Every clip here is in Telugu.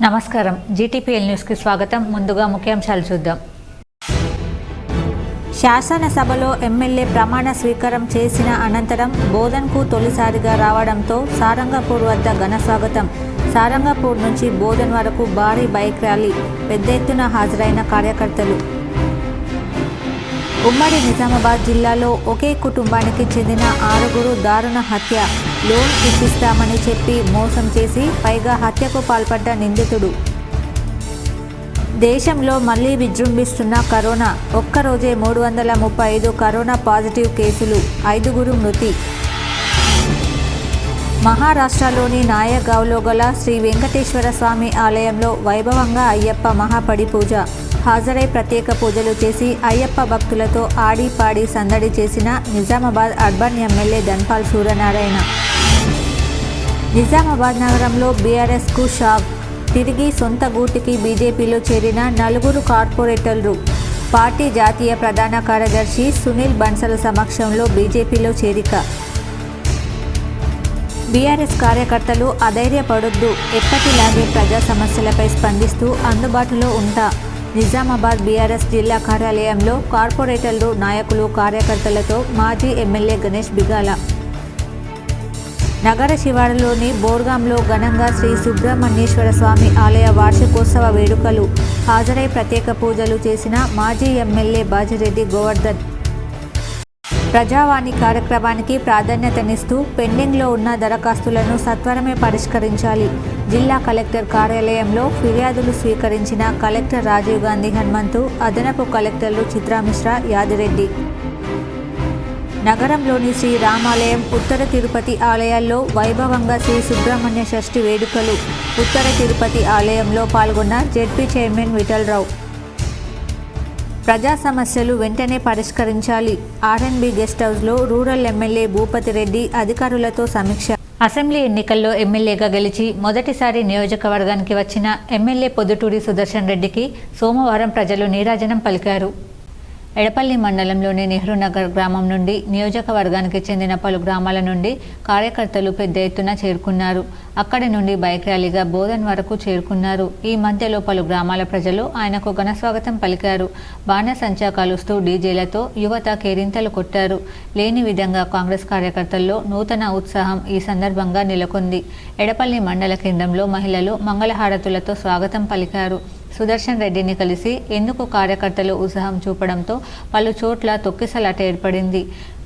నమస్కారం జీటీపీఎల్ న్యూస్ కి స్వాగతం. ముందుగా ముఖ్యాంశాలు చూద్దాం. శాసనసభలో ఎమ్మెల్యే ప్రమాణ స్వీకారం చేసిన అనంతరం బోధన్కు తొలిసారిగా రావడంతో సారంగపూర్ వద్ద ఘన స్వాగతం. సారంగపూర్ నుంచి బోధన్ వరకు భారీ బైక్ ర్యాలీ, పెద్ద ఎత్తున హాజరైన కార్యకర్తలు. ఉమ్మడి నిజామాబాద్ జిల్లాలో ఒకే కుటుంబానికి చెందిన 6 దారుణ హత్య. లోన్ ఇప్పిస్తామని చెప్పి మోసం చేసి పైగా హత్యకు పాల్పడ్డ నిందితుడు. దేశంలో మళ్లీ విజృంభిస్తున్న కరోనా. ఒక్కరోజే 335 కరోనా పాజిటివ్ కేసులు, 5 మృతి. మహారాష్ట్రలోని నాయగావ్లో గల శ్రీ వెంకటేశ్వర స్వామి ఆలయంలో వైభవంగా అయ్యప్ప మహాపడి పూజ. హాజరై ప్రత్యేక పూజలు చేసి అయ్యప్ప భక్తులతో ఆడి పాడి సందడి చేసిన నిజామాబాద్ అర్బన్ ఎమ్మెల్యే ధన్పాల్ సూర్యనారాయణ. నిజామాబాద్ నగరంలో బీఆర్ఎస్కు షాక్. తిరిగి సొంత గూటికి బీజేపీలో చేరిన 4 కార్పొరేటర్లు. పార్టీ జాతీయ ప్రధాన కార్యదర్శి సునీల్ బన్సల్ సమక్షంలో బీజేపీలో చేరిక. బీఆర్ఎస్ కార్యకర్తలు అధైర్యపడొద్దు, ఎప్పటిలాగే ప్రజా సమస్యలపై స్పందిస్తూ అందుబాటులో ఉంటా. నిజామాబాద్ బీఆర్ఎస్ జిల్లా కార్యాలయంలో కార్పొరేటర్లు, నాయకులు, కార్యకర్తలతో మాజీ ఎమ్మెల్యే గణేష్ బిగాల. నగర శివారులోని బోర్గాంలో ఘనంగా శ్రీ సుబ్రహ్మణ్యేశ్వర స్వామి ఆలయ వార్షికోత్సవ వేడుకలు. హాజరై ప్రత్యేక పూజలు చేసిన మాజీ ఎమ్మెల్యే బాజిరెడ్డి గోవర్ధన్. ప్రజావాణి కార్యక్రమానికి ప్రాధాన్యతనిస్తూ పెండింగ్లో ఉన్న దరఖాస్తులను సత్వరమే పరిష్కరించాలి. జిల్లా కలెక్టర్ కార్యాలయంలో ఫిర్యాదులు స్వీకరించిన కలెక్టర్ రాజీవ్ గాంధీ హనుమంతు, అదనపు కలెక్టర్లు చిత్రామిశ్రా, యాదిరెడ్డి. నగరంలోని శ్రీ రామాలయం, ఉత్తర తిరుపతి ఆలయాల్లో వైభవంగా శ్రీ సుబ్రహ్మణ్య షష్ఠి వేడుకలు. ఉత్తర తిరుపతి ఆలయంలో పాల్గొన్న జెడ్పీ చైర్మన్ విఠలరావు. ప్రజా సమస్యలు వెంటనే పరిష్కరించాలి. ఆర్ఎన్బి గెస్ట్ హౌస్లో రూరల్ ఎమ్మెల్యే భూపతి రెడ్డి అధికారులతో సమీక్ష. అసెంబ్లీ ఎన్నికల్లో ఎమ్మెల్యేగా గెలిచి మొదటిసారి నియోజకవర్గానికి వచ్చిన ఎమ్మెల్యే పొద్దుటూరి సుదర్శన్ రెడ్డికి సోమవారం ప్రజలు నీరాజనం పలికారు. ఎడపల్లి మండలంలోని నెహ్రూ నగర్ గ్రామం నుండి నియోజకవర్గానికి చెందిన పలు గ్రామాల నుండి కార్యకర్తలు పెద్ద ఎత్తున చేరుకున్నారు. అక్కడి నుండి బైక్ ర్యాలీగా బోధన్ వరకు చేరుకున్నారు. ఈ మధ్యలో పలు గ్రామాల ప్రజలు ఆయనకు ఘనస్వాగతం పలికారు. బాణసంచా కాలుస్తూ డీజేలతో యువత కేరింతలు కొట్టారు. లేని విధంగా కాంగ్రెస్ కార్యకర్తల్లో నూతన ఉత్సాహం ఈ సందర్భంగా నెలకొంది. ఎడపల్లి మండల కేంద్రంలో మహిళలు మంగళహారతులతో స్వాగతం పలికారు. సుదర్శన్ రెడ్డిని కలిసి ఎందుకు కార్యకర్తలు ఉత్సాహం చూపడంతో పలు చోట్ల తొక్కిసలాట ఏర్పడింది.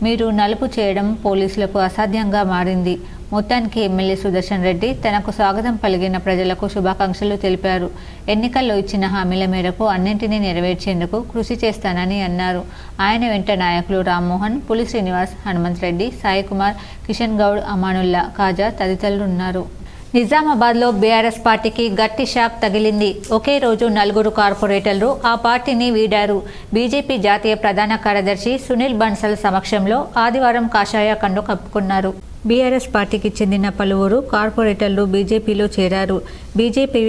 మీరు నలుపు చేయడం పోలీసులకు అసాధ్యంగా మారింది. మొత్తానికి ఎమ్మెల్యే సుదర్శన్ రెడ్డి తనకు స్వాగతం పలికిన ప్రజలకు శుభాకాంక్షలు తెలిపారు. ఎన్నికల్లో ఇచ్చిన హామీల మేరకు అన్నింటినీ నెరవేర్చేందుకు కృషి చేస్తానని అన్నారు. ఆయన వెంట నాయకులు రామ్మోహన్, పులి శ్రీనివాస్, హనుమంత్ రెడ్డి, సాయి కుమార్, కిషన్ గౌడ్, అమానుల్లా, ఖాజా తదితరులు ఉన్నారు. నిజామాబాద్లో బీఆర్ఎస్ పార్టీకి గట్టి షాక్ తగిలింది. ఒకే రోజు 4 కార్పొరేటర్లు ఆ పార్టీని వీడారు. బీజేపీ జాతీయ ప్రధాన కార్యదర్శి సునీల్ బన్సల్ సమక్షంలో ఆదివారం కాషాయ కండు కప్పుకున్నారు. బీఆర్ఎస్ పార్టీకి చెందిన పలువురు కార్పొరేటర్లు బీజేపీలో చేరారు. బీజేపీ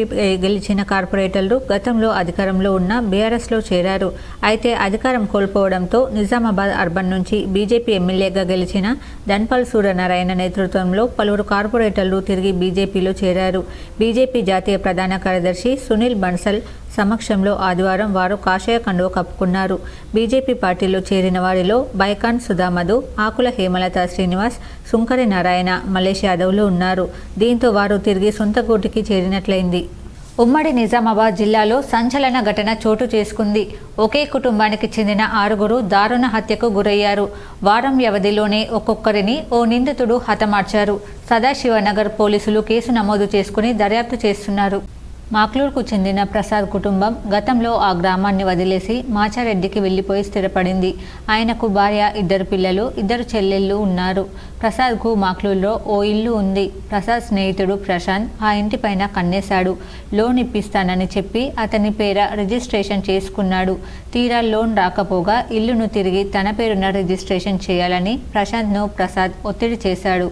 గెలిచిన కార్పొరేటర్లు గతంలో అధికారంలో ఉన్న బీఆర్ఎస్లో చేరారు. అయితే అధికారం కోల్పోవడంతో నిజామాబాద్ అర్బన్ నుంచి బీజేపీ ఎమ్మెల్యేగా గెలిచిన ధన్పాల్ సూర్యనారాయణ నేతృత్వంలో పలువురు కార్పొరేటర్లు తిరిగి బీజేపీలో చేరారు. బీజేపీ జాతీయ ప్రధాన కార్యదర్శి సునీల్ బన్సల్ సమక్షంలో ఆదివారం వారు కాషాయ కండువ కప్పుకున్నారు. బీజేపీ పార్టీలో చేరిన వారిలో బైకాన్ సుధామధు, ఆకుల హేమలత శ్రీనివాస్, సుంకరి నారాయణ, మల్లేష్ యాదవ్లు ఉన్నారు. దీంతో వారు తిరిగి సొంత గూటికి చేరినట్లయింది. ఉమ్మడి నిజామాబాద్ జిల్లాలో సంచలన ఘటన చోటు చేసుకుంది. ఒకే కుటుంబానికి చెందిన 6 దారుణ హత్యకు గురయ్యారు. వారం వ్యవధిలోనే ఒక్కొక్కరిని ఓ నిందితుడు హతమార్చారు. సదాశివనగర్ పోలీసులు కేసు నమోదు చేసుకుని దర్యాప్తు చేస్తున్నారు. మాక్లూర్కు చెందిన ప్రసాద్ కుటుంబం గతంలో ఆ గ్రామాన్ని వదిలేసి మాచారెడ్డికి వెళ్లిపోయి స్థిరపడింది. ఆయనకు భార్య, 2 పిల్లలు, 2 చెల్లెళ్ళు ఉన్నారు. ప్రసాద్కు మాక్లూర్లో ఓ ఇల్లు ఉంది. ప్రసాద్ స్నేహితుడు ప్రశాంత్ ఆ ఇంటిపైన కన్నేశాడు. లోన్ ఇప్పిస్తానని చెప్పి అతని పేర రిజిస్ట్రేషన్ చేసుకున్నాడు. తీరా లోన్ రాకపోగా ఇల్లును తిరిగి తన పేరున రిజిస్ట్రేషన్ చేయాలని ప్రశాంత్ను ప్రసాద్ ఒత్తిడి చేశాడు.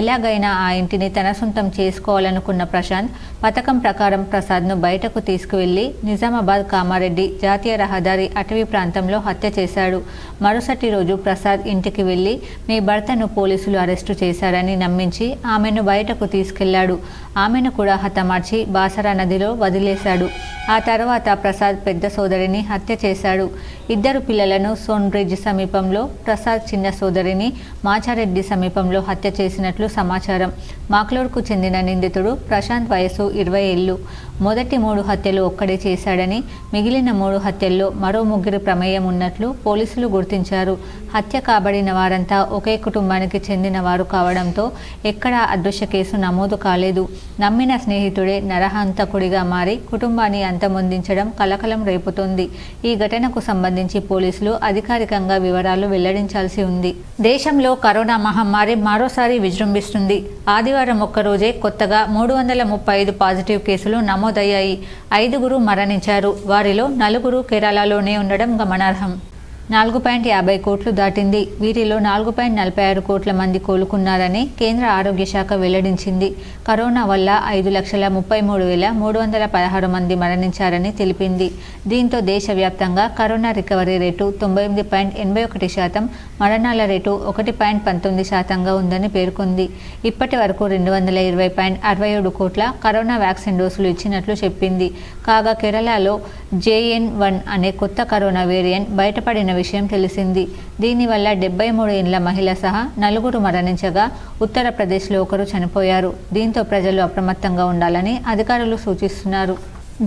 ఎలాగైనా ఆ ఇంటిని తన సొంతం చేసుకోవాలనుకున్న ప్రశాంత్ పథకం ప్రకారం ప్రసాద్ను బయటకు తీసుకువెళ్లి నిజామాబాద్ కామారెడ్డి జాతీయ రహదారి అటవీ ప్రాంతంలో హత్య చేశాడు. మరుసటి రోజు ప్రసాద్ ఇంటికి వెళ్లి మీ భర్తను పోలీసులు అరెస్టు చేశారని నమ్మించి ఆమెను బయటకు తీసుకెళ్లాడు. ఆమెను కూడా హతమార్చి బాసరా నదిలో వదిలేశాడు. ఆ తర్వాత ప్రసాద్ పెద్ద సోదరిని హత్య చేశాడు. ఇద్దరు పిల్లలను సోన్ బ్రిడ్జ్ సమీపంలో, ప్రసాద్ చిన్న సోదరిని మాచారెడ్డి సమీపంలో హత్య చేసినట్లు సమాచారం. మాక్లూర్కు చెందిన నిందితుడు ప్రశాంత్ వయసు 20 ఏళ్లు. మొదటి 3 హత్యలు ఒక్కడే చేశాడని, మిగిలిన 3 హత్యల్లో మరో 3 ప్రమేయం ఉన్నట్లు పోలీసులు గుర్తించారు. హత్య కాబడిన వారంతా ఒకే కుటుంబానికి చెందిన వారు కావడంతో ఎక్కడా అదృశ్య కేసు నమోదు కాలేదు. నమ్మిన స్నేహితుడే నరహంతకుడిగా మారి కుటుంబాన్ని అంతమొందించడం కలకలం రేపుతోంది. ఈ ఘటనకు సంబంధించి పోలీసులు అధికారికంగా వివరాలు వెల్లడించాల్సి ఉంది. దేశంలో కరోనా మహమ్మారి మరోసారి విజృంభిస్తుంది. ఆదివారం ఒక్కరోజే కొత్తగా 335 పాజిటివ్ కేసులు నమోదయ్యాయి. 5గురు మరణించారు. వారిలో 4 కేరళలోనే ఉండడం గమనార్హం. 4.50 కోట్లు దాటింది. వీరిలో 4.46 కోట్ల మంది కోలుకున్నారని కేంద్ర ఆరోగ్య శాఖ వెల్లడించింది. కరోనా వల్ల 5,33,316 మంది మరణించారని తెలిపింది. దీంతో దేశవ్యాప్తంగా కరోనా రికవరీ రేటు 99.81%, మరణాల రేటు 1.19%గా ఉందని పేర్కొంది. ఇప్పటి వరకు 220.67 కోట్ల కరోనా వ్యాక్సిన్ డోసులు ఇచ్చినట్లు చెప్పింది. కాగా కేరళలో JN.1 అనే కొత్త కరోనా వేరియంట్ బయటపడిన విషయం తెలిసింది. దీనివల్ల 73 ఏళ్ల మహిళ సహా 4 మరణించగా ఉత్తరప్రదేశ్లో 1 చనిపోయారు. దీంతో ప్రజలు అప్రమత్తంగా ఉండాలని అధికారులు సూచిస్తున్నారు.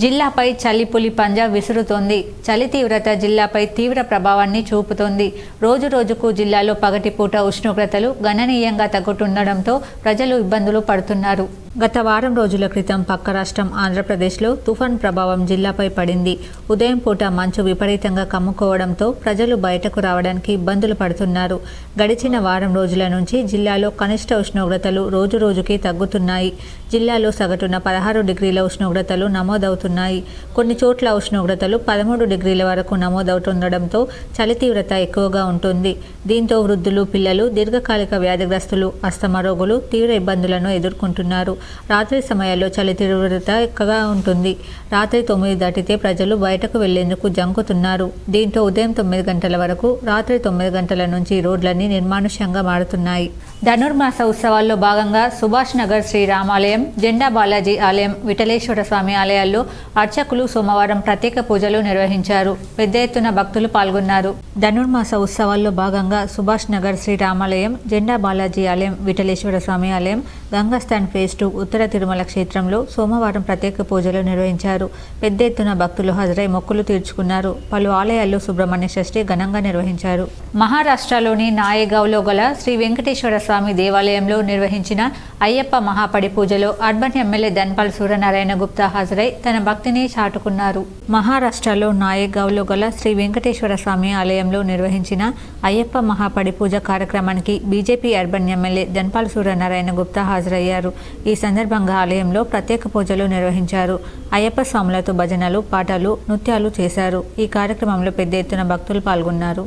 జిల్లాపై చలిపులి పంజా విసురుతోంది. చలి తీవ్రత జిల్లాపై తీవ్ర ప్రభావాన్ని చూపుతోంది. రోజు రోజుకు జిల్లాలో పగటిపూట ఉష్ణోగ్రతలు గణనీయంగా తగ్గుతుండడంతో ప్రజలు ఇబ్బందులు పడుతున్నారు. గత వారం రోజుల క్రితం పక్క రాష్ట్రం ఆంధ్రప్రదేశ్లో తుఫాన్ ప్రభావం జిల్లాపై పడింది. ఉదయం పూట మంచు విపరీతంగా కమ్ముకోవడంతో ప్రజలు బయటకు రావడానికి ఇబ్బందులు పడుతున్నారు. గడిచిన వారం రోజుల నుంచి జిల్లాలో కనిష్ట ఉష్ణోగ్రతలు రోజు రోజుకి తగ్గుతున్నాయి. జిల్లాలో సగటున 16 డిగ్రీల ఉష్ణోగ్రతలు నమోదవుతున్నాయి. కొన్ని చోట్ల ఉష్ణోగ్రతలు 13 డిగ్రీల వరకు నమోదవుతుండడంతో చలి తీవ్రత ఎక్కువగా ఉంటుంది. దీంతో వృద్ధులు, పిల్లలు, దీర్ఘకాలిక వ్యాధిగ్రస్తులు, అస్తమా రోగులు తీవ్ర ఇబ్బందులను ఎదుర్కొంటున్నారు. రాత్రి సమయాల్లో చలి తీవ్రత ఎక్కువగా ఉంటుంది. రాత్రి 9 దాటితే ప్రజలు బయటకు వెళ్లేందుకు జంకుతున్నారు. దీంతో ఉదయం 9 గంటల వరకు, రాత్రి 9 గంటల నుంచి రోడ్లన్నీ నిర్మానుష్యంగా మారుతున్నాయి. ధనుర్మాస ఉత్సవాల్లో భాగంగా సుభాష్ నగర్ శ్రీ రామాలయం, జెండా బాలాజీ ఆలయం, విఠలేశ్వర స్వామి ఆలయాల్లో అర్చకులు సోమవారం ప్రత్యేక పూజలు నిర్వహించారు. పెద్ద ఎత్తున భక్తులు పాల్గొన్నారు. ధనుర్మాస ఉత్సవాల్లో భాగంగా సుభాష్ నగర్ శ్రీ రామాలయం, జెండా బాలాజీ ఆలయం, విఠలేశ్వర స్వామి ఆలయం, గంగాస్థాన్ ఫేజ్ 2 ఉత్తర తిరుమల క్షేత్రంలో సోమవారం ప్రత్యేక పూజలు నిర్వహించారు. పెద్ద ఎత్తున భక్తులు హాజరై మొక్కులు తీర్చుకున్నారు. పలు ఆలయాల్లో సుబ్రహ్మణ్య షష్ఠి ఘనంగా నిర్వహించారు. మహారాష్ట్రలోని నాయేగావ్లో గల శ్రీ వెంకటేశ్వర స్వామి దేవాలయంలో నిర్వహించిన అయ్యప్ప మహాపడి పూజలో అర్బన్ ఎమ్మెల్యే ధన్పాల్ సూర్యనారాయణ గుప్తా హాజరై తన భక్తిని చాటుకున్నారు. మహారాష్ట్రలో నాయేగావ్లో గల శ్రీ వెంకటేశ్వర స్వామి ఆలయంలో నిర్వహించిన అయ్యప్ప మహాపడి పూజ కార్యక్రమానికి BJP urban MLA Dhanpal Suryanarayana Gupta హాజరయ్యారు. ఈ సందర్భంగా ఆలయంలో ప్రత్యేక పూజలు నిర్వహించారు. అయ్యప్ప స్వాములతో భజనలు, పాటలు, నృత్యాలు చేశారు. ఈ కార్యక్రమంలో పెద్ద ఎత్తున భక్తులు పాల్గొన్నారు.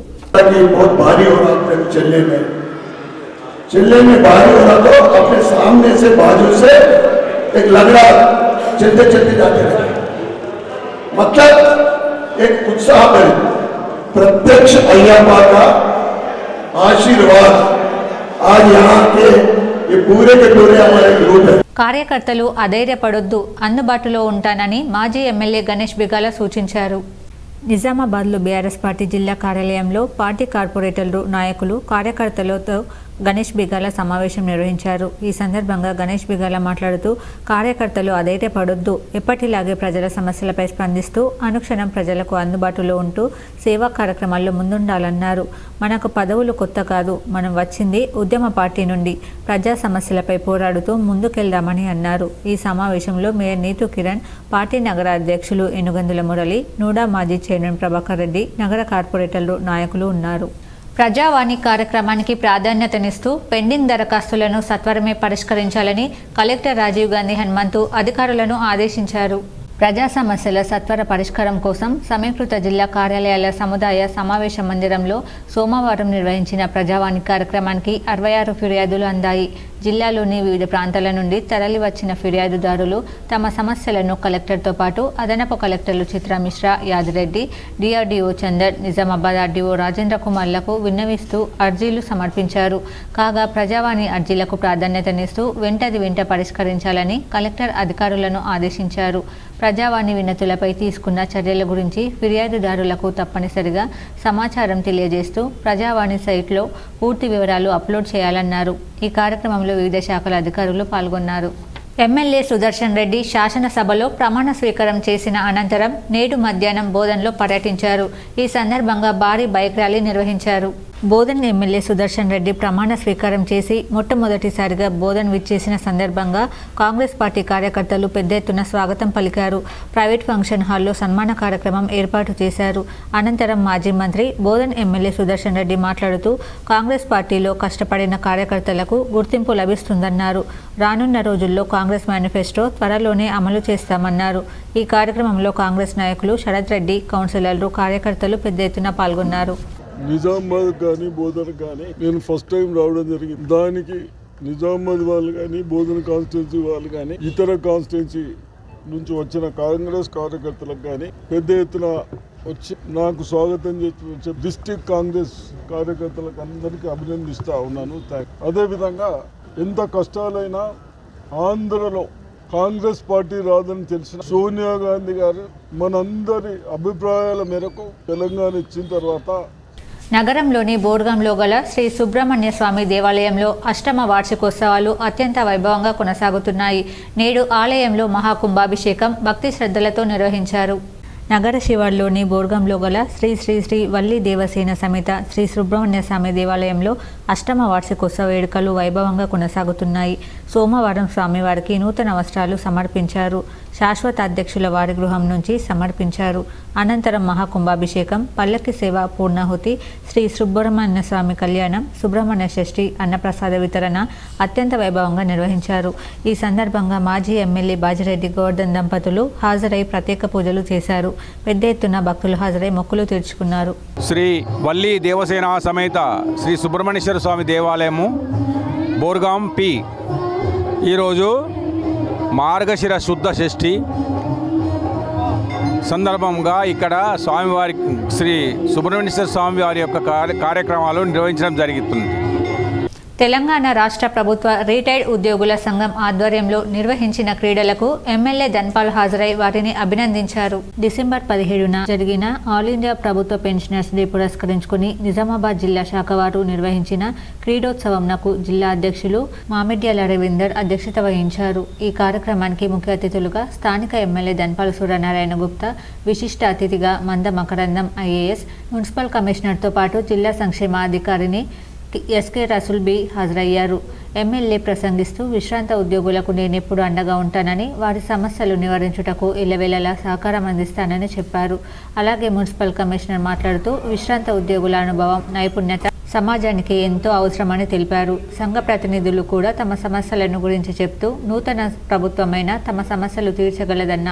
चलने में भारी हो रहा तो अपने सामने से बाजू से एक लगड़ा चलते चलते जाते रहे, मतलब एक उत्साह है। प्रत्यक्ष अय्यप्पा का आशीर्वाद आज यहाँ के ये पूरे के पूरे हमारे ग्रुप है. కార్యకర్తలు అధైర్యపడొద్దు, అందుబాటులో ఉంటానని మాజీ ఎమ్మెల్యే గణేష్ బిగాల సూచించారు. నిజామాబాద్లో బీఆర్ఎస్ పార్టీ జిల్లా కార్యాలయంలో పార్టీ కార్పొరేటర్లు, నాయకులు, కార్యకర్తలతో గణేష్ బిగాల సమావేశం నిర్వహించారు. ఈ సందర్భంగా గణేష్ బిగాల మాట్లాడుతూ కార్యకర్తలు అధైర్యపడొద్దు, ఎప్పటిలాగే ప్రజల సమస్యలపై స్పందిస్తూ అనుక్షణం ప్రజలకు అందుబాటులో ఉంటూ సేవా కార్యక్రమాల్లో ముందుండాలన్నారు. మనకు పదవులు కొత్త కాదు, మనం వచ్చింది ఉద్యమ పార్టీ నుండి, ప్రజా సమస్యలపై పోరాడుతూ ముందుకెళ్దామని అన్నారు. ఈ సమావేశంలో మేయర్ నీతూ కిరణ్, పార్టీ నగర అధ్యక్షులు ఎనుగందుల మురళి, నూడా మాజీ చైర్మన్ ప్రభాకర్ రెడ్డి, నగర కార్పొరేటర్లు, నాయకులు ఉన్నారు. ప్రజావాణి కార్యక్రమానికి ప్రాధాన్యతనిస్తూ పెండింగ్ దరఖాస్తులను సత్వరమే పరిష్కరించాలని కలెక్టర్ రాజీవ్ గాంధీ హనుమంతు అధికారులను ఆదేశించారు. ప్రజా సమస్యల సత్వర పరిష్కారం కోసం సమీకృత జిల్లా కార్యాలయాల సముదాయ సమావేశ మందిరంలో సోమవారం నిర్వహించిన ప్రజావాణి కార్యక్రమానికి 66 ఫిర్యాదులు అందాయి. జిల్లాలోని వివిధ ప్రాంతాల నుండి తరలివచ్చిన ఫిర్యాదుదారులు తమ సమస్యలను కలెక్టర్తో పాటు అదనపు కలెక్టర్లు చిత్రా మిశ్రా, యాదిరెడ్డి, డిఆర్డీఓ చందర్, నిజామాబాద్ ఆర్డీఓ రాజేంద్ర కుమార్లకు విన్నవిస్తూ అర్జీలు సమర్పించారు. కాగా ప్రజావాణి అర్జీలకు ప్రాధాన్యతనిస్తూ వెంట పరిష్కరించాలని కలెక్టర్ అధికారులను ఆదేశించారు. ప్రజావాణి వినతులపై తీసుకున్న చర్యల గురించి ఫిర్యాదుదారులకు తప్పనిసరిగా సమాచారం తెలియజేస్తూ ప్రజావాణి సైట్లో పూర్తి వివరాలు అప్లోడ్ చేయాలన్నారు. ఈ కార్యక్రమంలో వివిధ శాఖల అధికారులు పాల్గొన్నారు. ఎమ్మెల్యే సుదర్శన్ రెడ్డి శాసనసభలో ప్రమాణ స్వీకారం చేసిన అనంతరం నేడు మధ్యాహ్నం బోధన్లో పర్యటించారు. ఈ సందర్భంగా భారీ బైక్ ర్యాలీ నిర్వహించారు. బోధన్ ఎమ్మెల్యే సుదర్శన్ రెడ్డి ప్రమాణ స్వీకారం చేసి మొట్టమొదటిసారిగా బోధన్ విచ్చేసిన సందర్భంగా కాంగ్రెస్ పార్టీ కార్యకర్తలు పెద్ద ఎత్తున స్వాగతం పలికారు. ప్రైవేట్ ఫంక్షన్ హాల్లో సన్మాన కార్యక్రమం ఏర్పాటు చేశారు. అనంతరం మాజీ మంత్రి బోధన్ ఎమ్మెల్యే సుదర్శన్ రెడ్డి మాట్లాడుతూ కాంగ్రెస్ పార్టీలో కష్టపడిన కార్యకర్తలకు గుర్తింపు లభిస్తుందన్నారు. రానున్న రోజుల్లో కాంగ్రెస్ మేనిఫెస్టో త్వరలోనే అమలు చేస్తామన్నారు. ఈ కార్యక్రమంలో కాంగ్రెస్ నాయకులు శరత్ రెడ్డి, కౌన్సిలర్లు, కార్యకర్తలు పెద్ద ఎత్తున పాల్గొన్నారు. నిజామాబాద్ కానీ బోధన కానీ నేను ఫస్ట్ టైం రావడం జరిగింది. దానికి నిజామాబాద్ వాళ్ళు కానీ బోధన కాన్స్టిట్యున్సీ వాళ్ళు కానీ ఇతర కాన్స్టిట్యున్సీ నుంచి వచ్చిన కాంగ్రెస్ కార్యకర్తలకు కానీ పెద్ద ఎత్తున వచ్చి నాకు స్వాగతం చేసి డిస్ట్రిక్ట్ కాంగ్రెస్ కార్యకర్తలకు అందరికీ అభినందిస్తూ ఉన్నాను. అదేవిధంగా ఎంత కష్టాలైనా ఆంధ్రలో కాంగ్రెస్ పార్టీ రాదని తెలిసిన సోనియా గాంధీ గారు మనందరి అభిప్రాయాల మేరకు తెలంగాణ ఇచ్చిన తర్వాత నగరంలోని బోర్గంలో గల శ్రీ సుబ్రహ్మణ్య స్వామి దేవాలయంలో అష్టమ వార్షికోత్సవాలు అత్యంత వైభవంగా కొనసాగుతున్నాయి. నేడు ఆలయంలో మహాకుంభాభిషేకం భక్తి శ్రద్ధలతో నిర్వహించారు. నగర శివార్లోని బోర్గంలో గల శ్రీ శ్రీ శ్రీ వల్లి దేవసేన సమేత శ్రీ సుబ్రహ్మణ్య స్వామి దేవాలయంలో అష్టమ వార్షికోత్సవ వేడుకలు వైభవంగా కొనసాగుతున్నాయి. సోమవారం స్వామివారికి నూతన వస్త్రాలు సమర్పించారు. శాశ్వత అధ్యక్షుల వారి గృహం నుంచి సమర్పించారు. అనంతరం మహాకుంభాభిషేకం, పల్లకి సేవ, పూర్ణాహుతి, శ్రీ సుబ్రహ్మణ్య స్వామి కళ్యాణం, సుబ్రహ్మణ్య షష్ఠి, అన్నప్రసాద వితరణ అత్యంత వైభవంగా నిర్వహించారు. ఈ సందర్భంగా మాజీ ఎమ్మెల్యే బాజిరెడ్డి గోవర్ధన్ దంపతులు హాజరై ప్రత్యేక పూజలు చేశారు. పెద్ద ఎత్తున భక్తులు హాజరై మొక్కులు తీర్చుకున్నారు. శ్రీ వల్లి దేవసేన సమేత శ్రీ సుబ్రహ్మణ్యేశ్వర స్వామి దేవాలయము బోర్గాం పి ఈరోజు మార్గశిర శుద్ధ షష్ఠి సందర్భంగా ఇక్కడ స్వామివారి శ్రీ సుబ్రహ్మణ్యేశ్వర స్వామి వారి యొక్క కార్యక్రమాలు నిర్వహించడం జరుగుతుంది. తెలంగాణ రాష్ట్ర ప్రభుత్వ రిటైర్డ్ ఉద్యోగుల సంఘం ఆధ్వర్యంలో నిర్వహించిన క్రీడలకు ఎమ్మెల్యే ధన్పాల్ హాజరై వారిని అభినందించారు. డిసెంబర్ 17న జరిగిన ఆల్ ఇండియా ప్రభుత్వ పెన్షనర్స్ డే పురస్కరించుకుని నిజామాబాద్ జిల్లా శాఖ వారు నిర్వహించిన క్రీడోత్సవంకు జిల్లా అధ్యక్షులు మామిడ్యాల రవీందర్ అధ్యక్షత వహించారు. ఈ కార్యక్రమానికి ముఖ్య అతిథులుగా స్థానిక ఎమ్మెల్యే ధన్పాల్ సూర్యనారాయణ గుప్తా, విశిష్ట అతిథిగా మంద మకరందం ఐఏఎస్, మున్సిపల్ కమిషనర్తో పాటు జిల్లా సంక్షేమాధికారిని ఎస్కే రసూల్ బి హాజరయ్యారు. ఎమ్మెల్యే ప్రసంగిస్తూ విశ్రాంత ఉద్యోగులకు నేనెప్పుడు అండగా ఉంటానని, వారి సమస్యలు నివారించుటకు ఎల్లవేళలా సహకారం అందిస్తానని చెప్పారు. అలాగే మున్సిపల్ కమిషనర్ మాట్లాడుతూ విశ్రాంత ఉద్యోగుల అనుభవం, నైపుణ్యత సమాజానికి ఎంతో అవసరమని తెలిపారు. సంఘ ప్రతినిధులు కూడా తమ సమస్యలను గురించి చెప్తూ నూతన ప్రభుత్వమైన తమ సమస్యలు తీర్చగలదన్న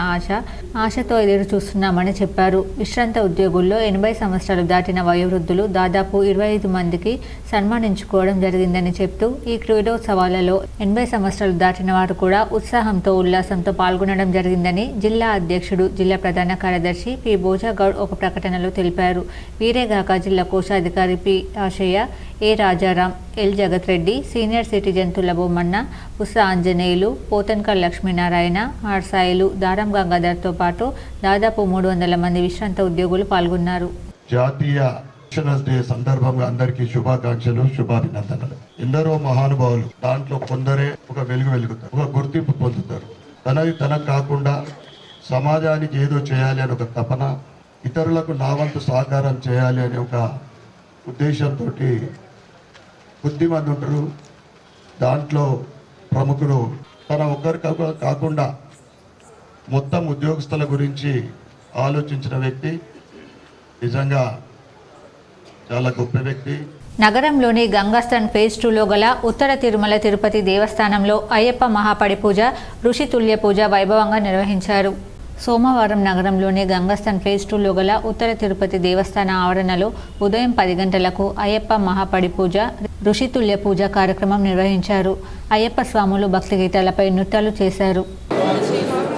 ఆశతో ఎదురు చూస్తున్నామని చెప్పారు. విశ్రాంత ఉద్యోగుల్లో 80 సంవత్సరాలు దాటిన వయోవృద్ధులు దాదాపు 25 మందికి సన్మానించుకోవడం జరిగిందని చెప్తూ ఈ క్రీడోత్సవాలలో 80 సంవత్సరాలు దాటిన వారు కూడా ఉత్సాహంతో ఉల్లాసంతో పాల్గొనడం జరిగిందని జిల్లా అధ్యక్షుడు, జిల్లా ప్రధాన కార్యదర్శి పి భోజాగౌడ్ ఒక ప్రకటనలో తెలిపారు. వీరేగాక జిల్లా కోశాధికారి పి ఆశయ, ఏ Rajaram, L Jagat Reddy, senior citizen Tulabommanna, Usha Anjaneyulu, Pothankar Lakshminarayana, R Sailu, Daram గంగాధర్తో పాటు దాదాపు 300 మంది విశ్రాంత ఉద్యోగులు పాల్గొన్నారు. జాతీయ పెన్షనర్స్ డే సందర్భంగా అందరికీ శుభాకాంక్షలు, శుభాభినందనలు. ఎందరో మహానుభావులు, దాంట్లో కొందరే ఒక వెలుగుతారు, ఒక గుర్తింపు పొందుతారు. తనకు కాకుండా సమాజానికి ఏదో చేయాలి అని ఒక తపన, ఇతరులకు నా వంతు సహకారం చేయాలి అనే ఒక ఉద్దేశంతో కొద్దిమంది ఉంటారు. దాంట్లో ప్రముఖులు తన ఒక్కరి కాకుండా మొత్తం ఉద్యోగస్తుల గురించి ఆలోచించిన వ్యక్తి నిజంగా చాలా గొప్ప వ్యక్తి. నగరంలోని గంగాస్థాన్ ఫేజ్ 2లో గల ఉత్తర తిరుమల తిరుపతి దేవస్థానంలో అయ్యప్ప మహాపడి పూజ, ఋషి తుల్య పూజ వైభవంగా నిర్వహించారు. సోమవారం నగరంలోని గంగస్థాన్ ఫేజ్ 2లో గల ఉత్తర తిరుపతి దేవస్థాన ఆవరణలో ఉదయం 10 గంటలకు అయ్యప్ప మహాపడి పూజ, ఋషితుల్య పూజ కార్యక్రమం నిర్వహించారు. అయ్యప్ప స్వాములు భక్తి గీతాలపై నృత్యాలు చేశారు.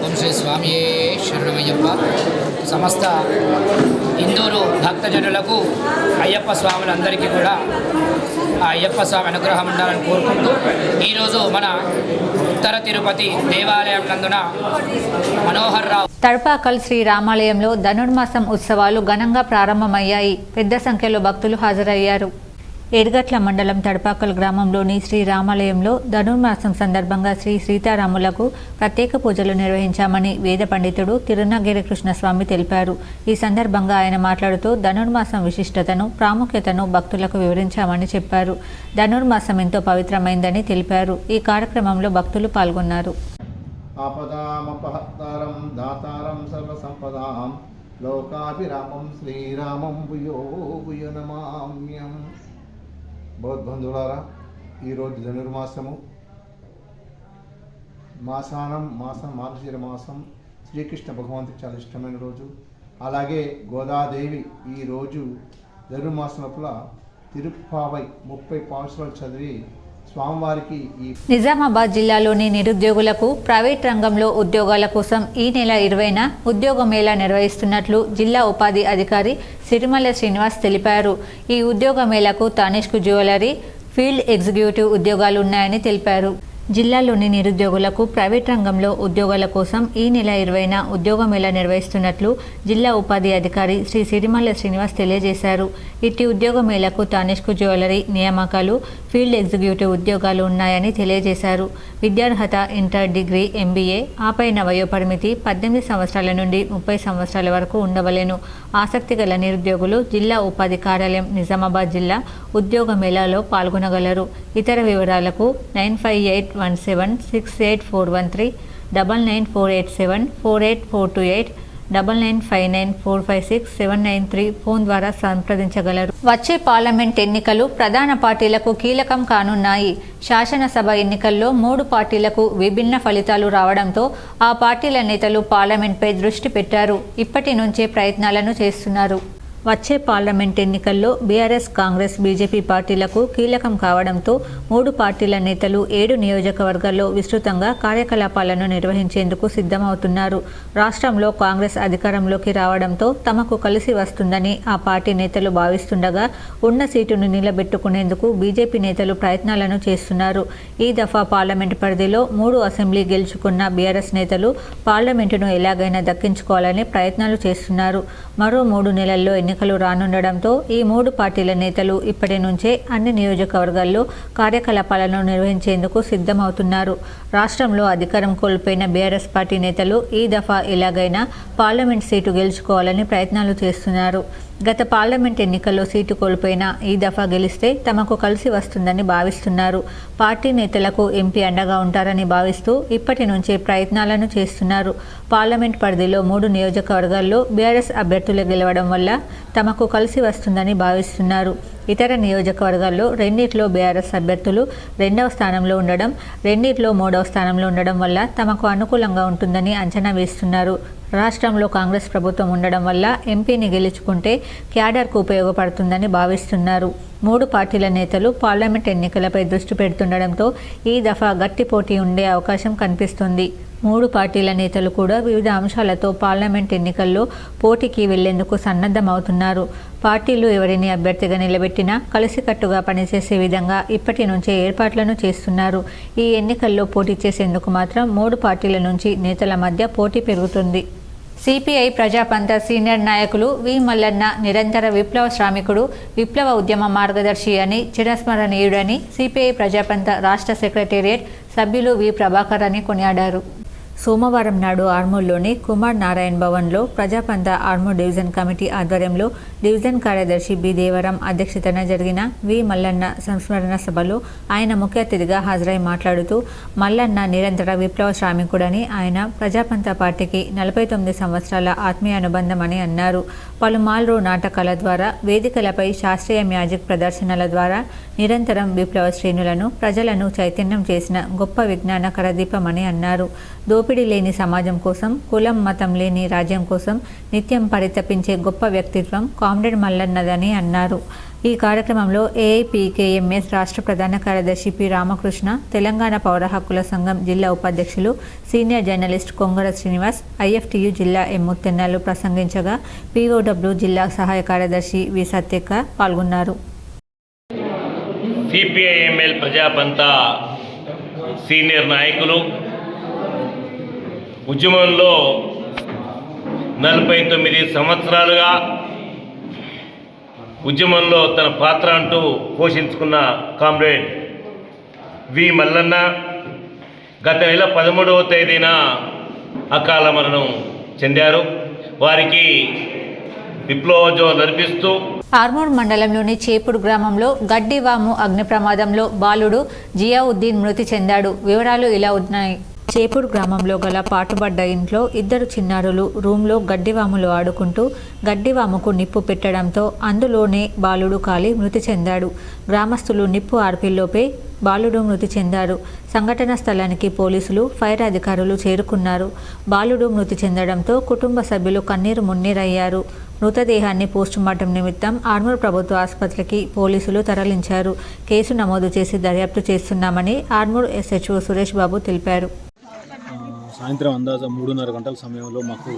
ఓం శ్రీ స్వామియే శరణమయ్యప్ప. సమస్త హిందూలు భక్తజనులకు అయ్యప్ప స్వాములందరికీ కూడా ఆ అయ్యప్ప స్వామి అనుగ్రహం ఉండాలని కోరుకుంటూ ఈరోజు మన ఉత్తర తిరుపతి దేవాలయం నందున మనోహర్ రావు తడపాకల్ శ్రీ రామాలయంలో ధనుర్మాసం ఉత్సవాలు ఘనంగా ప్రారంభమయ్యాయి. పెద్ద సంఖ్యలో భక్తులు హాజరయ్యారు. ఎడ్గట్ల మండలం తడపాకల్ గ్రామంలోని శ్రీ రామాలయంలో ధనుర్మాసం సందర్భంగా శ్రీ సీతారాములకు ప్రత్యేక పూజలు నిర్వహించామని వేద పండితుడు తిరునగిరి కృష్ణస్వామి తెలిపారు. ఈ సందర్భంగా ఆయన మాట్లాడుతూ ధనుర్మాసం విశిష్టతను, ప్రాముఖ్యతను భక్తులకు వివరించామని చెప్పారు. ధనుర్మాసం ఎంతో పవిత్రమైందని తెలిపారు. ఈ కార్యక్రమంలో భక్తులు పాల్గొన్నారు. ఆపదామపహర్తారం దాతారం సర్వసంపదాం లోకాభిరామం శ్రీరామం భూయో భూయ నమామ్యం. బౌద్ధబంధువులారా, ఈరోజు ధనుర్మాసము మార్గశిర మాసం శ్రీకృష్ణ భగవంతుకి చాలా ఇష్టమైన రోజు. అలాగే గోదాదేవి ఈరోజు ధనుర్మాసం లోపల తిరుప్పావై 30 పాసురాలు చదివి స్వామివారికి నిజామాబాద్ జిల్లాలోని నిరుద్యోగులకు ప్రైవేట్ రంగంలో ఉద్యోగాల కోసం ఈ నెల 20న ఉద్యోగ మేళా నిర్వహిస్తున్నట్లు జిల్లా ఉపాధి అధికారి సిరిమల్ల శ్రీనివాస్ తెలిపారు. ఈ ఉద్యోగ మేళాకు తానిష్కు జ్యువెలరీ, ఫీల్డ్ ఎగ్జిక్యూటివ్ ఉద్యోగాలు ఉన్నాయని తెలిపారు. జిల్లాలోని నిరుద్యోగులకు ప్రైవేట్ రంగంలో ఉద్యోగాల కోసం ఈ నెల 20న ఉద్యోగ మేళా నిర్వహిస్తున్నట్లు జిల్లా ఉపాధి అధికారి శ్రీ సిరిమల్ల శ్రీనివాస్ తెలియజేశారు. ఇట్టి ఉద్యోగ మేళాకు తానిష్కు జ్యువెలరీ నియామకాలు, ఫీల్డ్ ఎగ్జిక్యూటివ్ ఉద్యోగాలు ఉన్నాయని తెలియజేశారు. విద్యార్హత ఇంటర్, డిగ్రీ, MBA, ఆపైన వయోపరిమితి 18 సంవత్సరాల నుండి 30 సంవత్సరాల వరకు ఉండవలెను. ఆసక్తి గల నిరుద్యోగులు జిల్లా ఉపాధి కార్యాలయం నిజామాబాద్ జిల్లా ఉద్యోగ మేళాలో పాల్గొనగలరు. ఇతర వివరాలకు 9581768413, 9948748428, 9959456793 ఫోన్ ద్వారా సంప్రదించగలరు. వచ్చే పార్లమెంట్ ఎన్నికలు ప్రధాన పార్టీలకు కీలకం కానున్నాయి. శాసనసభ ఎన్నికల్లో 3 పార్టీలకు విభిన్న ఫలితాలు రావడంతో ఆ పార్టీల నేతలు పార్లమెంట్పై దృష్టి పెట్టారు. ఇప్పటి నుంచే ప్రయత్నాలను చేస్తున్నారు. వచ్చే పార్లమెంట్ ఎన్నికల్లో బీఆర్ఎస్, కాంగ్రెస్, బీజేపీ పార్టీలకు కీలకం కావడంతో 3 పార్టీల నేతలు 7 నియోజకవర్గాల్లో విస్తృతంగా కార్యకలాపాలను నిర్వహించేందుకు సిద్ధమవుతున్నారు. రాష్ట్రంలో కాంగ్రెస్ అధికారంలోకి రావడంతో తమకు కలిసి వస్తుందని ఆ పార్టీ నేతలు భావిస్తుండగా ఉన్న సీటును నిలబెట్టుకునేందుకు బీజేపీ నేతలు ప్రయత్నాలను చేస్తున్నారు. ఈ దఫా పార్లమెంటు పరిధిలో 3 అసెంబ్లీ గెలుచుకున్న బీఆర్ఎస్ నేతలు పార్లమెంటును ఎలాగైనా దక్కించుకోవాలని ప్రయత్నాలు చేస్తున్నారు. మరో 3 నెలల్లో ఎన్నికలు రానుండడంతో ఈ 3 పార్టీల నేతలు ఇప్పటి నుంచే అన్ని నియోజకవర్గాల్లో కార్యకలాపాలను నిర్వహించేందుకు సిద్ధమవుతున్నారు. రాష్ట్రంలో అధికారం కోల్పోయిన బీఆర్ఎస్ పార్టీ నేతలు ఈ దఫా ఎలాగైనా పార్లమెంట్ సీటు గెలుచుకోవాలని ప్రయత్నాలు చేస్తున్నారు. గత పార్లమెంట్ ఎన్నికల్లో సీటు కోల్పోయిన ఈ దఫా గెలిస్తే తమకు కలిసి వస్తుందని భావిస్తున్నారు. పార్టీ నేతలకు ఎంపీ అండగా ఉంటారని భావిస్తూ ఇప్పటి నుంచే ప్రయత్నాలను చేస్తున్నారు. పార్లమెంట్ పరిధిలో 3 నియోజకవర్గాల్లో బీఆర్ఎస్ అభ్యర్థులు గెలవడం వల్ల తమకు కలిసి వస్తుందని భావిస్తున్నారు. ఇతర నియోజకవర్గాల్లో 2 బీఆర్ఎస్ అభ్యర్థులు 2వ స్థానంలో ఉండడం, 2 3వ స్థానంలో ఉండడం వల్ల తమకు అనుకూలంగా ఉంటుందని అంచనా వేస్తున్నారు. రాష్ట్రంలో కాంగ్రెస్ ప్రభుత్వం ఉండడం వల్ల ఎంపీని గెలుచుకుంటే క్యాడర్కు ఉపయోగపడుతుందని భావిస్తున్నారు. 3 పార్టీల నేతలు పార్లమెంట్ ఎన్నికలపై దృష్టి పెడుతుండడంతో ఈ దఫా గట్టి పోటీ ఉండే అవకాశం కనిపిస్తుంది. 3 పార్టీల నేతలు కూడా వివిధ అంశాలతో పార్లమెంట్ ఎన్నికల్లో పోటీకి వెళ్లేందుకు సన్నద్ధమవుతున్నారు. పార్టీలు ఎవరిని అభ్యర్థిగా నిలబెట్టినా కలిసికట్టుగా పనిచేసే విధంగా ఇప్పటి నుంచే ఏర్పాట్లను చేస్తున్నారు. ఈ ఎన్నికల్లో పోటీ చేసేందుకు మాత్రం 3 పార్టీల నుంచి నేతల మధ్య పోటీ పెరుగుతుంది. సిపిఐ ప్రజాపంత సీనియర్ నాయకులు వి మల్లన్న నిరంతర విప్లవ శ్రామికుడు, విప్లవ ఉద్యమ మార్గదర్శి అని చిరస్మరణీయుడని సిపిఐ ప్రజాపంత రాష్ట్ర సెక్రటేరియట్ సభ్యులు వి ప్రభాకర్ అని కొనియాడారు. సోమవారం నాడు ఆర్మూర్లోని కుమార్ నారాయణ్ భవన్లో ప్రజాపంత ఆర్మూర్ డివిజన్ కమిటీ ఆధ్వర్యంలో డివిజన్ కార్యదర్శి బి దేవరం అధ్యక్షతన జరిగిన వి మల్లన్న సంస్మరణ సభలో ఆయన ముఖ్య అతిథిగా హాజరై మాట్లాడుతూ మల్లన్న నిరంతర విప్లవ శ్రామికుడని, ఆయన ప్రజాపంత పార్టీకి 49 సంవత్సరాల ఆత్మీయ అనుబంధం అని అన్నారు. పలుమార్లు నాటకాల ద్వారా, వేదికలపై శాస్త్రీయ మ్యాజిక్ ప్రదర్శనల ద్వారా నిరంతరం విప్లవ శ్రేణులను, ప్రజలను చైతన్యం చేసిన గొప్ప విజ్ఞాన కరదీపమని అన్నారు. దోపిడీ లేని సమాజం కోసం, కులం మతం లేని రాజ్యం కోసం నిత్యం పరితపించే గొప్ప వ్యక్తిత్వం కామ్రేడ్ మల్లన్నదని అన్నారు. ఈ కార్యక్రమంలో ఏఐపీకేఎంఎస్ రాష్ట్ర ప్రధాన కార్యదర్శి పి రామకృష్ణ, తెలంగాణ పౌర హక్కుల సంఘం జిల్లా ఉపాధ్యక్షులు senior journalist Kongara Srinivas, IFTU జిల్లా ఎమ్ముత్తెన్నాలు ప్రసంగించగా పీఓడబ్ల్యూ జిల్లా సహాయ కార్యదర్శి వి సత్యక్క పాల్గొన్నారు. సిపిఐఎంఎల్ ప్రజాపంత సీనియర్ నాయకులు ఉద్యమంలో 49 సంవత్సరాలుగా ఉద్యమంలో తన పాత్ర అంటూ పోషించుకున్న కామ్రేడ్ వి మల్లన్న గత నెల 13వ తేదీన అకాల మరణం చెందారు. వారికి విప్లవోద్యమం నడిపిస్తూ ఆర్మూర్ మండలంలోని చేపుడు గ్రామంలో గడ్డివాము అగ్ని ప్రమాదంలో బాలుడు జియావుద్దీన్ మృతి చెందాడు. వివరాలు ఇలా ఉన్నాయి. చేపుడు గ్రామంలో గల పాటుబడ్డ ఇంట్లో 2 చిన్నారులు రూమ్లో గడ్డివాములు ఆడుకుంటూ గడ్డివాముకు నిప్పు పెట్టడంతో అందులోనే బాలుడు కాలి మృతి చెందాడు. గ్రామస్తులు నిప్పు ఆర్పిల్లోపే బాలుడు మృతి చెందారు. సంఘటన స్థలానికి పోలీసులు, ఫైర్ అధికారులు చేరుకున్నారు. బాలుడు మృతి చెందడంతో కుటుంబ సభ్యులు కన్నీరు మున్నీరయ్యారు. మృతదేహాన్ని పోస్టుమార్టం నిమిత్తం ఆర్మూర్ ప్రభుత్వ ఆసుపత్రికి పోలీసులు తరలించారు. కేసు నమోదు చేసి దర్యాప్తు చేస్తున్నామని ఆర్మూర్ ఎస్హెచ్ఓ సురేష్ బాబు తెలిపారు. సాయంత్రం అందాజ 3:30 గంటల సమయంలో మాకు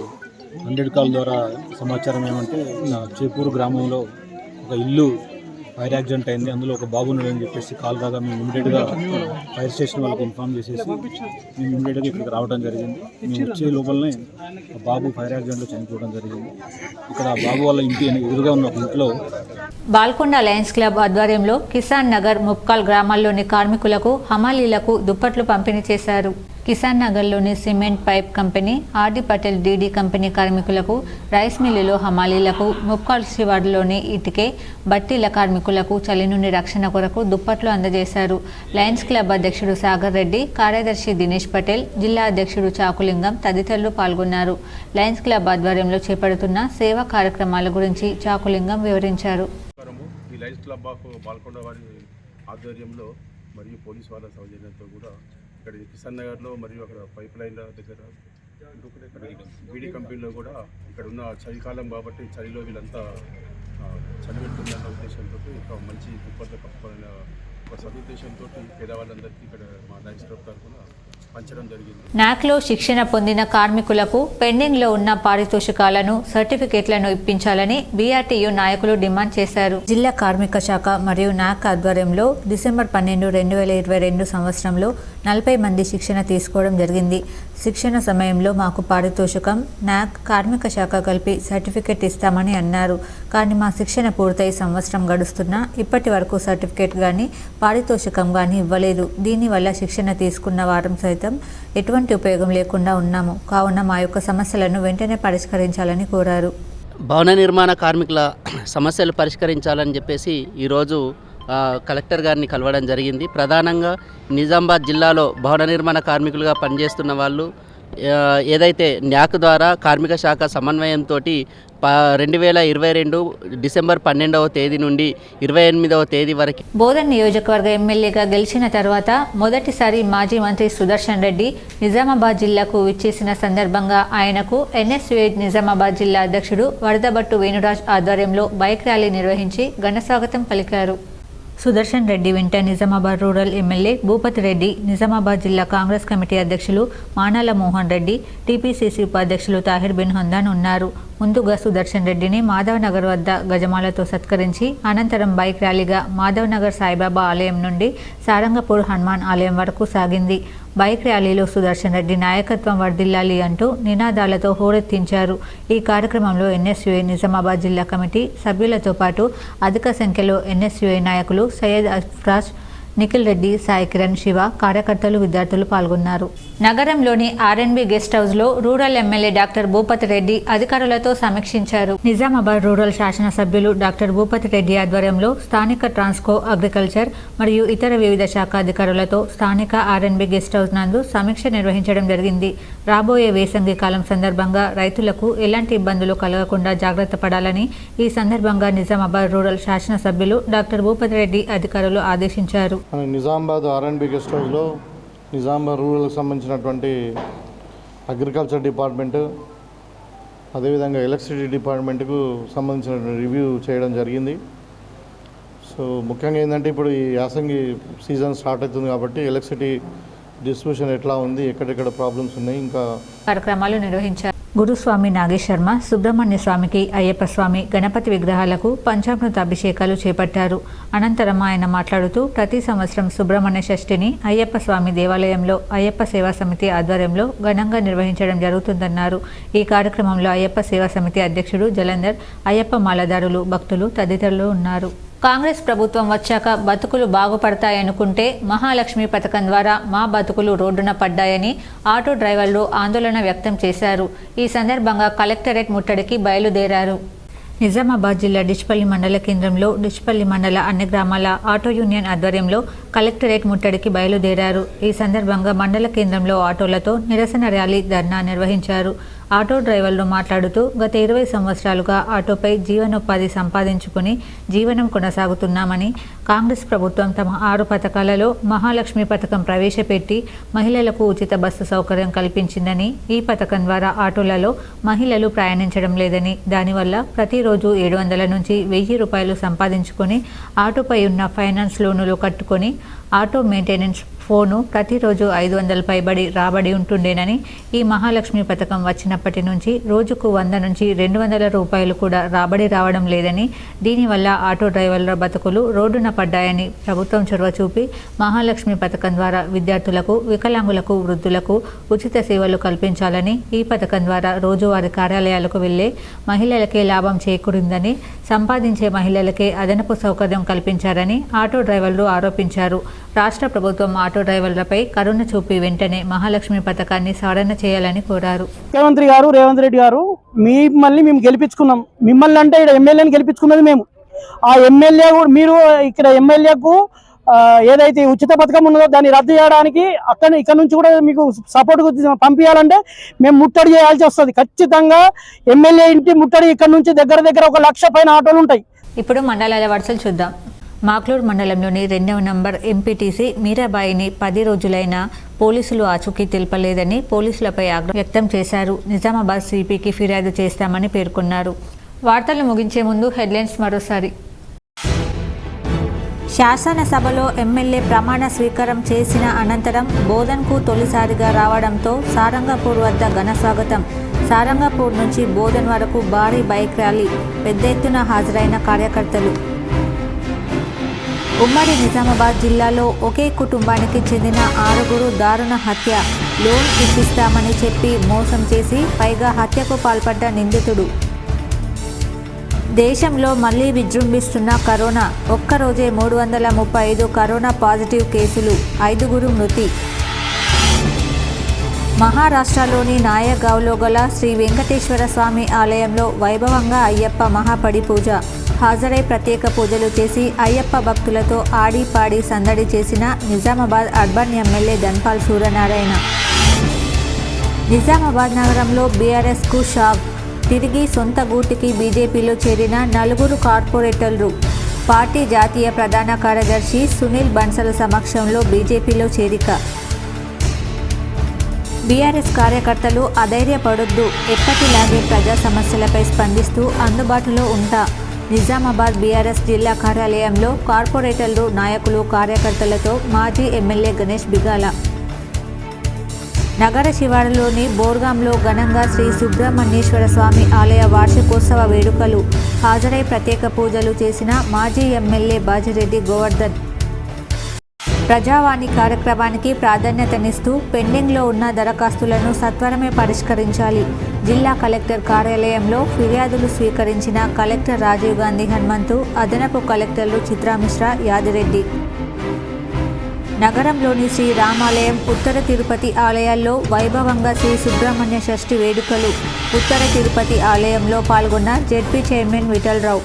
100 కాల్ ద్వారా సమాచారం ఏమంటే చేపూరు గ్రామంలో ఒక ఇల్లు ఫైర్ యాక్సిడెంట్ అయింది, అందులో ఒక బాబు ఉన్నాడని చెప్పేసి కాల్ రాగా మేము ఇమీడియట్గా ఫైర్ స్టేషన్ వాళ్ళకి ఇన్ఫామ్ చేసేసి మేము ఇమీడియట్గా ఇక్కడికి రావడం జరిగింది. మేము వచ్చే లోపలనే బాబు ఫైర్ యాక్సిడెంట్లో చనిపోవడం జరిగింది. ఇక్కడ బాబు వాళ్ళ ఇంటి ఎదురుగా ఉన్న ఒక ఇంట్లో బాల్కొండ లయన్స్ క్లబ్ ఆధ్వర్యంలో కిసాన్ నగర్, ముప్కాల్ గ్రామాల్లోని కార్మికులకు, హమాలీలకు దుప్పట్లు పంపిణీ చేశారు. కిసాన్ నగర్లోని cement pipe company, RD Patel DD company కార్మికులకు, రైస్ మిల్లులో హమాలీలకు, ముప్కాల్ శివార్లోని ఇటుకే బట్టీల కార్మికులకు చలి నుండి రక్షణ కొరకు దుప్పట్లు అందజేశారు. లయన్స్ క్లబ్ అధ్యక్షుడు సాగర్ రెడ్డి, కార్యదర్శి దినేష్ పటేల్, జిల్లా అధ్యక్షుడు చాకులింగం తదితరులు పాల్గొన్నారు. లయన్స్ క్లబ్ ఆధ్వర్యంలో చేపడుతున్న సేవా కార్యక్రమాల గురించి చాకులింగం వివరించారు. ఈ లయన్స్ క్లబ్ ఆఫ్ బాల్కొండ వారి ఆధ్వర్యంలో మరియు పోలీసు వాళ్ళ సౌజన్యంతో కూడా ఇక్కడ కిసాన్ నగర్లో మరియు అక్కడ పైప్ లైన్ల దగ్గర బీడీ కంపెనీలో కూడా ఇక్కడ ఉన్న చలికాలం కాబట్టి చలిలో వీళ్ళంతా చలి పెడుతుందన్న ఉద్దేశంతో ఒక మంచి దుప్పట్లు కప్పుకోవాలన్న ఒక సదుద్దేశంతో పేదవాళ్ళందరికీ ఇక్కడ మా లయన్స్ క్లబ్ తరఫున పంచడం జరిగింది. నాక్లో శిక్షణ పొందిన కార్మికులకు పెండింగ్లో ఉన్న పారితోషికాలను, సర్టిఫికేట్లను ఇప్పించాలని బీఆర్టీయూ నాయకులు డిమాండ్ చేశారు. జిల్లా కార్మిక శాఖ మరియు నాక్ ఆధ్వర్యంలో డిసెంబర్ 12, 2022 సంవత్సరంలో 40 మంది శిక్షణ తీసుకోవడం జరిగింది. శిక్షణ సమయంలో మాకు పారితోషికం, నాక్, కార్మిక శాఖ కలిపి సర్టిఫికేట్ ఇస్తామని అన్నారు. కానీ మా శిక్షణ పూర్తయి సంవత్సరం గడుస్తున్నా ఇప్పటి వరకు సర్టిఫికేట్ కానీ పారితోషికం కానీ ఇవ్వలేదు. దీనివల్ల శిక్షణ తీసుకున్న వారం సైతం ఎటువంటి ఉపయోగం లేకుండా ఉన్నాము. కావున మా యొక్క సమస్యలను వెంటనే పరిష్కరించాలని కోరారు. భవన నిర్మాణ కార్మికుల సమస్యలు పరిష్కరించాలని చెప్పేసి ఈరోజు కలెక్టర్ గారిని కలవడం జరిగింది. ప్రధానంగా నిజామాబాద్ జిల్లాలో భవన నిర్మాణ కార్మికులుగా పనిచేస్తున్న వాళ్ళు ఏదైతే న్యాక్ ద్వారా కార్మిక శాఖ సమన్వయంతో 2022 డిసెంబర్ 12వ తేదీ నుండి 28వ తేదీ వరకు బోధన్ నియోజకవర్గ ఎమ్మెల్యేగా గెలిచిన తర్వాత మొదటిసారి మాజీ మంత్రి సుదర్శన్ రెడ్డి నిజామాబాద్ జిల్లాకు విచ్చేసిన సందర్భంగా ఆయనకు ఎన్ఎస్యుఐ నిజామాబాద్ జిల్లా అధ్యక్షుడు వరదబట్టు వేణురాజ్ ఆధ్వర్యంలో బైక్ ర్యాలీ నిర్వహించి ఘనస్వాగతం పలికారు. సుదర్శన్ రెడ్డి వెంట నిజామాబాద్ రూరల్ ఎమ్మెల్యే భూపతి రెడ్డి, నిజామాబాద్ జిల్లా కాంగ్రెస్ కమిటీ అధ్యక్షులు మానాల మోహన్ రెడ్డి, టీపీసీసీ ఉపాధ్యక్షులు తాహిర్ బిన్ హందాన్ ఉన్నారు. ముందుగా సుదర్శన్ రెడ్డిని మాధవ్ నగర్ వద్ద గజమాలతో సత్కరించి అనంతరం బైక్ ర్యాలీగా మాధవ్ నగర్ సాయిబాబా ఆలయం నుండి సారంగపూర్ హనుమాన్ ఆలయం వరకు సాగింది. బైక్ ర్యాలీలో సుదర్శన్ రెడ్డి నాయకత్వం వర్ధిల్లాలి అంటూ నినాదాలతో హోరెత్తించారు. ఈ కార్యక్రమంలో ఎన్ఎస్యుఐ నిజామాబాద్ జిల్లా కమిటీ సభ్యులతో పాటు అధిక సంఖ్యలో ఎన్ఎస్యుఐ నాయకులు సయ్యద్ అఫ్రాజ్, నిఖిల్ రెడ్డి, సాయి కిరణ్, శివ, కార్యకర్తలు, విద్యార్థులు పాల్గొన్నారు. నగరంలోని ఆర్ఎన్బి గెస్ట్ హౌస్లో rural MLA doctor Bhupathi Reddy అధికారులతో సమీక్షించారు. నిజామాబాద్ రూరల్ శాసనసభ్యులు డాక్టర్ భూపతి రెడ్డి ఆధ్వర్యంలో స్థానిక ట్రాన్స్కో, అగ్రికల్చర్ మరియు ఇతర వివిధ శాఖ అధికారులతో స్థానిక ఆర్ఎన్బి గెస్ట్ హౌస్ నందు సమీక్ష నిర్వహించడం జరిగింది. రాబోయే వేసంగి కాలం సందర్భంగా రైతులకు ఎలాంటి ఇబ్బందులు కలగకుండా జాగ్రత్త పడాలని ఈ సందర్భంగా నిజామాబాద్ రూరల్ శాసనసభ్యులు డాక్టర్ భూపతి రెడ్డి అధికారులు ఆదేశించారు. నిజామాబాద్ ఆర్ఎన్బి గెస్ట్ హౌస్లో నిజామాబాద్ రూరల్కి సంబంధించినటువంటి అగ్రికల్చర్ డిపార్ట్మెంటు అదేవిధంగా ఎలక్ట్రిసిటీ డిపార్ట్మెంట్కు సంబంధించిన రివ్యూ చేయడం జరిగింది. సో ముఖ్యంగా ఏంటంటే ఇప్పుడు ఈ యాసంగి సీజన్ స్టార్ట్ అవుతుంది కాబట్టి ఎలక్ట్రిసిటీ డిస్ట్రిబ్యూషన్ ఎట్లా ఉంది, ఎక్కడెక్కడ ప్రాబ్లమ్స్ ఉన్నాయి, ఇంకా కార్యక్రమాలు నిర్వహించారు. గురుస్వామి నాగేశ్వర్మ, సుబ్రహ్మణ్య స్వామికి, అయ్యప్ప స్వామి, గణపతి విగ్రహాలకు పంచామృత అభిషేకాలు చేపట్టారు. అనంతరం ఆయన మాట్లాడుతూ ప్రతి సంవత్సరం సుబ్రహ్మణ్య షష్ఠిని అయ్యప్ప స్వామి దేవాలయంలో అయ్యప్ప సేవా సమితి ఆధ్వర్యంలో ఘనంగా నిర్వహించడం జరుగుతుందన్నారు. ఈ కార్యక్రమంలో అయ్యప్ప సేవా సమితి అధ్యక్షుడు జలంధర్, అయ్యప్ప మాలదారులు, భక్తులు తదితరులు ఉన్నారు. కాంగ్రెస్ ప్రభుత్వం వచ్చాక బతుకులు బాగుపడతాయనుకుంటే మహాలక్ష్మి పథకం ద్వారా మా బతుకులు రోడ్డున పడ్డాయని ఆటో డ్రైవర్లు ఆందోళన వ్యక్తం చేశారు. ఈ సందర్భంగా కలెక్టరేట్ ముట్టడికి బయలుదేరారు. నిజామాబాద్ జిల్లా డిచ్పల్లి మండల కేంద్రంలో డిచ్పల్లి మండల అన్ని గ్రామాల ఆటో యూనియన్ ఆధ్వర్యంలో కలెక్టరేట్ ముట్టడికి బయలుదేరారు. ఈ సందర్భంగా మండల కేంద్రంలో ఆటోలతో నిరసన ర్యాలీ, ధర్నా నిర్వహించారు. ఆటో డ్రైవర్లు మాట్లాడుతూ గత 20 సంవత్సరాలుగా ఆటోపై జీవనోపాధి సంపాదించుకుని జీవనం కొనసాగుతున్నామని, కాంగ్రెస్ ప్రభుత్వం తమ 6 పథకాలలో మహాలక్ష్మి పథకం ప్రవేశపెట్టి మహిళలకు ఉచిత బస్సు సౌకర్యం కల్పించిందని, ఈ పథకం ద్వారా ఆటోలలో మహిళలు ప్రయాణించడం లేదని, దానివల్ల ప్రతిరోజు 700 నుంచి 1000 రూపాయలు సంపాదించుకొని ఆటోపై ఉన్న ఫైనాన్స్ లోనులు కట్టుకొని ఆటో మెయింటెనెన్స్ ఫోను ప్రతిరోజు 500 పైబడి రాబడి ఉంటుండేనని, ఈ మహాలక్ష్మి పథకం వచ్చినప్పటి నుంచి రోజుకు 100 నుంచి 200 రూపాయలు కూడా రాబడి రావడం లేదని, దీనివల్ల ఆటో డ్రైవర్ల బతుకులు రోడ్డున పడ్డాయని ప్రభుత్వం చొరవ చూపి మహాలక్ష్మి పథకం ద్వారా విద్యార్థులకు, వికలాంగులకు, వృద్ధులకు ఉచిత సేవలు కల్పించాలని, ఈ పథకం ద్వారా రోజువారీ కార్యాలయాలకు వెళ్లే మహిళలకే లాభం చేకూరిందని, సంపాదించే మహిళలకే అదనపు సౌకర్యం కల్పించారని ఆటో డ్రైవర్లు ఆరోపించారు. రాష్ట్ర ప్రభుత్వం ఆటో డ్రైవర్లపై కరుణ చూపి వెంటనే మహాలక్ష్మి పథకాన్ని సాధన చేయాలని కోరారు. ముఖ్యమంత్రి గారు రేవంత్ రెడ్డి గారు, మిమ్మల్ని మేము గెలిపించుకున్నాం. మిమ్మల్ని అంటే ఇక్కడ ఎమ్మెల్యేని గెలిపించుకున్నది మేము. ఆ ఎమ్మెల్యే మీరు ఇక్కడ ఎమ్మెల్యేకు ఏదైతే ఉచిత పథకం ఉన్నదో దాన్ని రద్దు చేయడానికి ఇక్కడ నుంచి కూడా మీకు సపోర్ట్ పంపించాలంటే మేము ముట్టడి చేయాల్సి వస్తుంది. ఖచ్చితంగా ఎమ్మెల్యే ఇంటి ముట్టడి ఇక్కడ నుంచి దగ్గర 1,00,000 పైన ఆటోలు ఉంటాయి. ఇప్పుడు మండలాల వరుసలు చూద్దాం. మాక్లూర్ మండలంలోని 2వ నంబర్ ఎంపీటీసీ మీరాబాయిని 10 రోజులైనా పోలీసులు ఆచూకీ తెలపలేదని పోలీసులపై ఆగ్రహం వ్యక్తం చేశారు. నిజామాబాద్ సిపికి ఫిర్యాదు చేస్తామని పేర్కొన్నారు. వార్తలు ముగించే ముందు హెడ్లైన్స్ మరోసారి. శాసనసభలో ఎమ్మెల్యే ప్రమాణ స్వీకారం చేసిన అనంతరం బోధన్కు తొలిసారిగా రావడంతో సారంగపూర్ వద్ద ఘన స్వాగతం. సారంగపూర్ నుంచి బోధన్ వరకు భారీ బైక్ ర్యాలీ, పెద్ద ఎత్తున హాజరైన కార్యకర్తలు. ఉమ్మడి నిజామాబాద్ జిల్లాలో ఒకే కుటుంబానికి చెందిన 6గురు దారుణ హత్య. లోన్ ఇప్పిస్తామని చెప్పి మోసం చేసి పైగా హత్యకు పాల్పడ్డ నిందితుడు. దేశంలో మళ్లీ విజృంభిస్తున్న కరోనా. ఒక్కరోజే 335 కరోనా పాజిటివ్ కేసులు, 5గురు మృతి. మహారాష్ట్రలోని నాయగావ్లో గల శ్రీ వెంకటేశ్వర స్వామి ఆలయంలో వైభవంగా అయ్యప్ప మహాపడి పూజ. హాజరై ప్రత్యేక పూజలు చేసి అయ్యప్ప భక్తులతో ఆడి పాడి సందడి చేసిన నిజామాబాద్ అర్బన్ ఎమ్మెల్యే ధన్పాల్ సూర్యనారాయణ. నిజామాబాద్ నగరంలో బీఆర్ఎస్కు షాక్. తిరిగి సొంత గూటికి బీజేపీలో చేరిన 4 కార్పొరేటర్లు. పార్టీ జాతీయ ప్రధాన కార్యదర్శి సునీల్ బన్సల్ సమక్షంలో బీజేపీలో చేరిక. బీఆర్ఎస్ కార్యకర్తలు అధైర్యపడొద్దు, ఎప్పటిలాగే ప్రజా సమస్యలపై స్పందిస్తూ అందుబాటులో ఉంటా. నిజామాబాద్ బీఆర్ఎస్ జిల్లా కార్యాలయంలో కార్పొరేటర్లు, నాయకులు, కార్యకర్తలతో మాజీ ఎమ్మెల్యే గణేష్ బిగాల. నగర శివారులోని బోర్గాంలో ఘనంగా శ్రీ సుబ్రహ్మణ్యేశ్వర స్వామి ఆలయ వార్షికోత్సవ వేడుకలు. హాజరై ప్రత్యేక పూజలు చేసిన మాజీ ఎమ్మెల్యే బాజిరెడ్డి గోవర్ధన్. ప్రజావాణి కార్యక్రమానికి ప్రాధాన్యతనిస్తూ పెండింగ్లో ఉన్న దరఖాస్తులను సత్వరమే పరిష్కరించాలి. జిల్లా కలెక్టర్ కార్యాలయంలో ఫిర్యాదులు స్వీకరించిన కలెక్టర్ రాజీవ్ గాంధీ హనుమంతు, అదనపు కలెక్టర్లు చిత్రామిశ్రా, యాదిరెడ్డి. నగరంలోని శ్రీ రామాలయం, ఉత్తర తిరుపతి ఆలయాల్లో వైభవంగా శ్రీ సుబ్రహ్మణ్య షష్ఠి వేడుకలు. ఉత్తర తిరుపతి ఆలయంలో పాల్గొన్న జెడ్పీ చైర్మన్ విఠలరావు.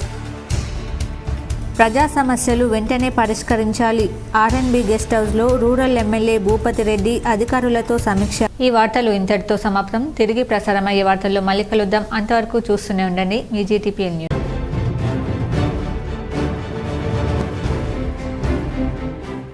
ప్రజా సమస్యలు వెంటనే పరిష్కరించాలి. ఆర్ఎన్బి గెస్ట్ హౌస్లో రూరల్ ఎమ్మెల్యే భూపతి రెడ్డి అధికారులతో సమీక్ష. ఈ వార్తలు ఇంతటితో సమాప్తం. తిరిగి ప్రసారమయ్యే వార్తల్లో మళ్ళీ కలుద్దాం. అంతవరకు చూస్తూనే ఉండండి మీ జీటీపీఎల్ న్యూస్.